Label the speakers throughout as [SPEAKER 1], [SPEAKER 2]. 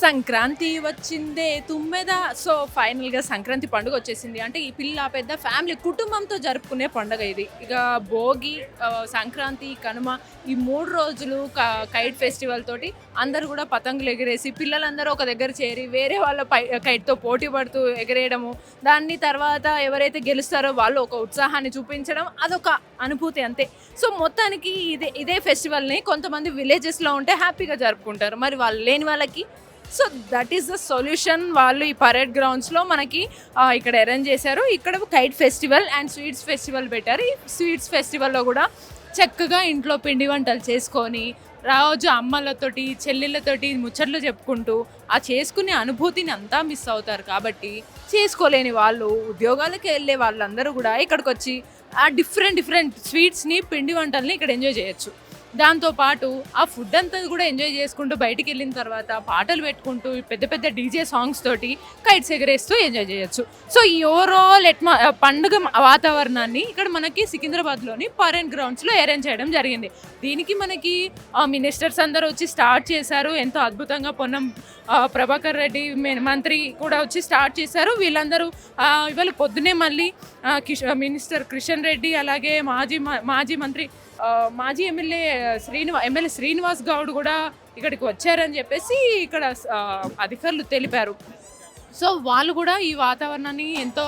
[SPEAKER 1] సంక్రాంతి వచ్చిందే తుమ్మెద. సో ఫైనల్గా సంక్రాంతి పండుగ వచ్చేసింది. అంటే ఈ పిల్ల పెద్ద ఫ్యామిలీ కుటుంబంతో జరుపుకునే పండుగ ఇది. ఇక భోగి, సంక్రాంతి, కనుమ ఈ 3 రోజులు కైట్ ఫెస్టివల్ తోటి అందరూ కూడా పతంగులు ఎగిరేసి పిల్లలందరూ ఒక దగ్గర చేరి వేరే వాళ్ళ కైట్తో పోటీ పడుతూ ఎగిరేయడము, దాన్ని తర్వాత ఎవరైతే గెలుస్తారో వాళ్ళు ఒక ఉత్సాహాన్ని చూపించడం, అదొక అనుభూతి అంతే. సో మొత్తానికి ఇదే ఫెస్టివల్ని కొంతమంది విలేజెస్లో ఉంటే హ్యాపీగా జరుపుకుంటారు, మరి వాళ్ళు లేని వాళ్ళకి so that is the solution. వాళ్ళు ఈ పరేడ్ గ్రౌండ్స్లో మనకి ఇక్కడ అరేంజ్ చేశారు. ఇక్కడ kite festival and sweets festival పెట్టారు. ఈ స్వీట్స్ ఫెస్టివల్లో కూడా చక్కగా ఇంట్లో పిండి వంటలు చేసుకొని రోజు అమ్మలతోటి చెల్లెళ్ళతోటి ముచ్చట్లు చెప్పుకుంటూ ఆ చేసుకునే అనుభూతిని అంతా మిస్ అవుతారు. కాబట్టి చేసుకోలేని వాళ్ళు, ఉద్యోగాలకు వెళ్ళే వాళ్ళందరూ కూడా ఇక్కడికి వచ్చి ఆ డిఫరెంట్ స్వీట్స్ని, పిండి వంటల్ని ఇక్కడ ఎంజాయ్ చేయొచ్చు. దాంతోపాటు ఆ ఫుడ్ అంతా కూడా ఎంజాయ్ చేసుకుంటూ బయటికి వెళ్ళిన తర్వాత పాటలు పెట్టుకుంటూ పెద్ద డీజే సాంగ్స్ తోటి కైట్స్ ఎగరేస్తూ ఎంజాయ్ చేయొచ్చు. సో ఈ ఓవరాల్ పండుగ వాతావరణాన్ని ఇక్కడ మనకి సికింద్రాబాద్లోని పరేడ్ గ్రౌండ్స్లో అరేంజ్ చేయడం జరిగింది. దీనికి మనకి మినిస్టర్స్ అందరూ వచ్చి స్టార్ట్ చేశారు. ఎంతో అద్భుతంగా పొన్నం ప్రభాకర్ రెడ్డి మంత్రి కూడా వచ్చి స్టార్ట్ చేశారు. వీళ్ళందరూ ఇవాళ పొద్దునే మళ్ళీ మినిస్టర్ కిషన్ రెడ్డి, అలాగే మాజీ మంత్రి మాజీ ఎమ్మెల్యే శ్రీనివాస్ గౌడ్ కూడా ఇక్కడికి వచ్చారని చెప్పేసి ఇక్కడ అధికారులు తెలిపారు. సో వాళ్ళు కూడా ఈ వాతావరణాన్ని ఎంతో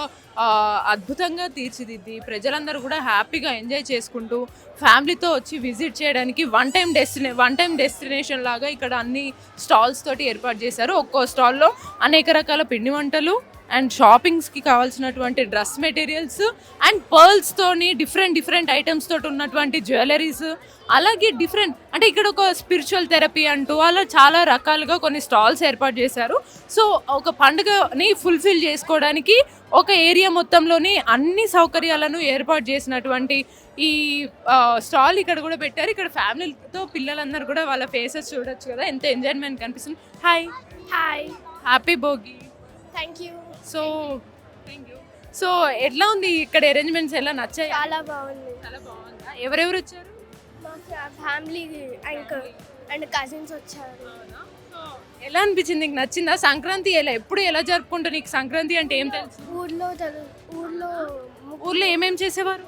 [SPEAKER 1] అద్భుతంగా తీర్చిదిద్ది ప్రజలందరూ కూడా హ్యాపీగా ఎంజాయ్ చేసుకుంటూ ఫ్యామిలీతో వచ్చి విజిట్ చేయడానికి వన్ టైం డెస్టినేషన్ లాగా ఇక్కడ అన్ని స్టాల్స్ తోటి ఏర్పాటు చేశారు. ఒక్కో స్టాల్లో అనేక రకాల పిండి వంటలు అండ్ షాపింగ్స్కి కావాల్సినటువంటి డ్రెస్ మెటీరియల్స్ అండ్ పర్ల్స్తోని డిఫరెంట్ ఐటమ్స్ తోటి ఉన్నటువంటి జ్యువెలరీస్, అలాగే అంటే ఇక్కడ ఒక స్పిరిచువల్ థెరపీ అంటూ అలా చాలా రకాలుగా కొన్ని స్టాల్స్ ఏర్పాటు చేశారు. సో ఒక పండుగని ఫుల్ఫిల్ చేసుకోవడానికి ఒక ఏరియా మొత్తంలోని అన్ని సౌకర్యాలను ఏర్పాటు చేసినటువంటి ఈ స్టాల్ ఇక్కడ కూడా పెట్టారు. ఇక్కడ ఫ్యామిలీతో పిల్లలందరూ కూడా వాళ్ళ ఫేసెస్ చూడొచ్చు కదా, ఎంత ఎంజాయ్మెంట్ కనిపిస్తుంది. Hi happy Bhogi.
[SPEAKER 2] Thank you.
[SPEAKER 1] So ఎట్లా ఉంది ఇక్కడ అరేంజ్మెంట్స్, ఎలా నచ్చాయి?
[SPEAKER 2] చాలా బాగుంది.
[SPEAKER 1] చాలా బాగుందా? ఎవరెవరు వచ్చారు?
[SPEAKER 2] మా ఫ్యామిలీ అండ్ కజిన్స్ వచ్చారు.
[SPEAKER 1] ఎలా అనిపించింది, నీకు నచ్చిందా? సంక్రాంతి ఎలా జరుపుకుంటావు? నీకు సంక్రాంతి అంటే ఏం తెలుసు? ఊర్లో ఏమేం చేసేవారు?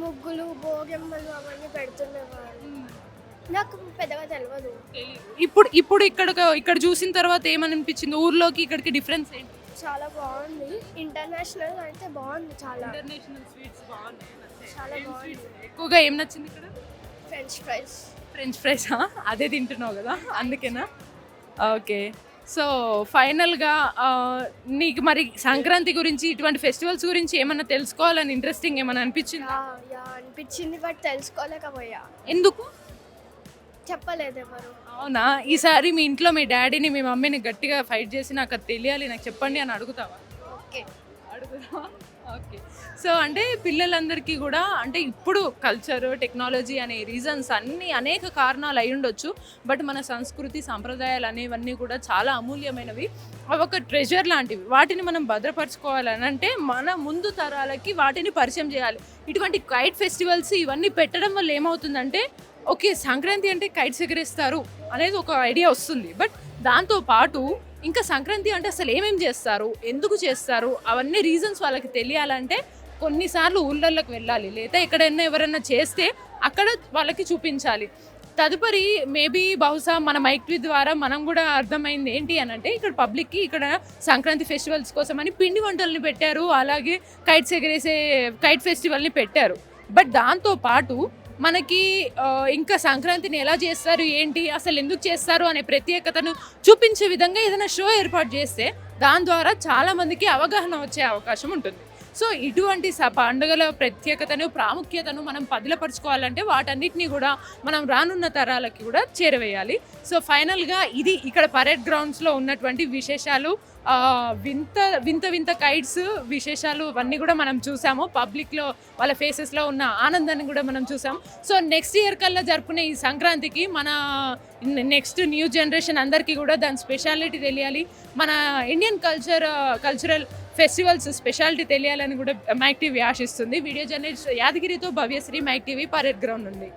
[SPEAKER 2] ముగ్గులు, భోగెమ్మలు అవన్నీ పెడుతున్నవారు. నాకు పెద్దగా తెలియదు.
[SPEAKER 1] ఇప్పుడు ఇక్కడ చూసిన తర్వాత ఏమనిపించింది? ఊర్లోకి ఇక్కడికి డిఫరెన్స్ ఏంటి?
[SPEAKER 2] చాలా బాగుంది. ఇంటర్నేషనల్ అయితే బాగుంది. చాలా
[SPEAKER 1] ఇంటర్నేషనల్ స్వీట్స్ బాగున్నాయి.
[SPEAKER 2] చాలా బాగుంది.
[SPEAKER 1] ఎక్కువగా ఏం నచ్చింది ఇక్కడ?
[SPEAKER 2] French
[SPEAKER 1] fries. అదే తింటున్నావు కదా, అందుకేనా? ఓకే. సో ఫైనల్గా నీకు మరి సంక్రాంతి గురించి, ఇటువంటి ఫెస్టివల్స్ గురించి ఏమన్నా తెలుసుకోవాలని ఇంట్రెస్టింగ్ ఏమన్నా
[SPEAKER 2] అనిపించింది, బట్ తెలుసుకోలేకపోయా.
[SPEAKER 1] ఎందుకు
[SPEAKER 2] చెప్పలేదు ఎవరు.
[SPEAKER 1] అవునా? ఈసారి మీ ఇంట్లో మీ డాడీని, మీ మమ్మీని గట్టిగా ఫైట్ చేసి నాకు అది తెలియాలి, నాకు చెప్పండి అని అడుగుతావా?
[SPEAKER 2] ఓకే,
[SPEAKER 1] అడుగుతావా? ఓకే. సో అంటే పిల్లలందరికీ కూడా అంటే ఇప్పుడు కల్చర్, టెక్నాలజీ అనే రీజన్స్ అనేక కారణాలు అయి ఉండొచ్చు. బట్ మన సంస్కృతి, సంప్రదాయాలు అనేవన్నీ కూడా చాలా అమూల్యమైనవి. అవి ఒక ట్రెజర్ లాంటివి. వాటిని మనం భద్రపరచుకోవాలని అంటే మన ముందు తరాలకి వాటిని పరిచయం చేయాలి. ఇటువంటి కైట్ ఫెస్టివల్స్ ఇవన్నీ పెట్టడం వల్ల ఏమవుతుందంటే, ఓకే సంక్రాంతి అంటే కైట్స్ ఎగరేస్తారు అనేది ఒక ఐడియా వస్తుంది. బట్ దాంతోపాటు ఇంకా సంక్రాంతి అంటే అసలు ఏమేమి చేస్తారు, ఎందుకు చేస్తారు, అవన్నీ రీజన్స్ వాళ్ళకి తెలియాలంటే కొన్నిసార్లు ఊళ్ళల్లోకి వెళ్ళాలి, లేదా ఎక్కడైనా ఎవరైనా చేస్తే అక్కడ వాళ్ళకి చూపించాలి. తదుపరి మేబీ బహుశా మన మైక్ ద్వారా మనం కూడా అర్థమైంది ఏంటి అని అంటే, ఇక్కడ పబ్లిక్కి ఇక్కడ సంక్రాంతి ఫెస్టివల్స్ కోసం అని పిండి వంటల్ని పెట్టారు, అలాగే కైట్స్ ఎగరేసే కైట్ ఫెస్టివల్ని పెట్టారు. బట్ దాంతోపాటు మనకి ఇంకా సంక్రాంతిని ఎలా చేస్తారు, ఏంటి అసలు ఎందుకు చేస్తారు అనే ప్రత్యేకతను చూపించే విధంగా ఏదైనా షో ఏర్పాటు చేస్తే దాని ద్వారా చాలామందికి అవగాహన వచ్చే అవకాశం ఉంటుంది. సో ఇటువంటి పండుగల ప్రత్యేకతను, ప్రాముఖ్యతను మనం పదిలపరుచుకోవాలంటే వాటన్నిటిని కూడా మనం రానున్న తరాలకి కూడా చేరవేయాలి. సో ఫైనల్గా ఇది ఇక్కడ పరేడ్ గ్రౌండ్స్లో ఉన్నటువంటి విశేషాలు, వింత కైట్స్ విశేషాలు అవన్నీ కూడా మనం చూసాము. పబ్లిక్లో వాళ్ళ ఫేసెస్లో ఉన్న ఆనందాన్ని కూడా మనం చూసాం. సో నెక్స్ట్ ఇయర్ కల్లా జరుపుకునే ఈ సంక్రాంతికి మన నెక్స్ట్ న్యూ జనరేషన్ అందరికీ కూడా దాని స్పెషాలిటీ తెలియాలి, మన ఇండియన్ కల్చరల్ ఫెస్టివల్స్ స్పెషాలిటీ తెలియాలని కూడా మైక్ టీవీ ఆశిస్తుంది. వీడియో జర్నలిస్ట్ యాదగిరితో Bhavyasri, Mike TV, parade ground నుండి.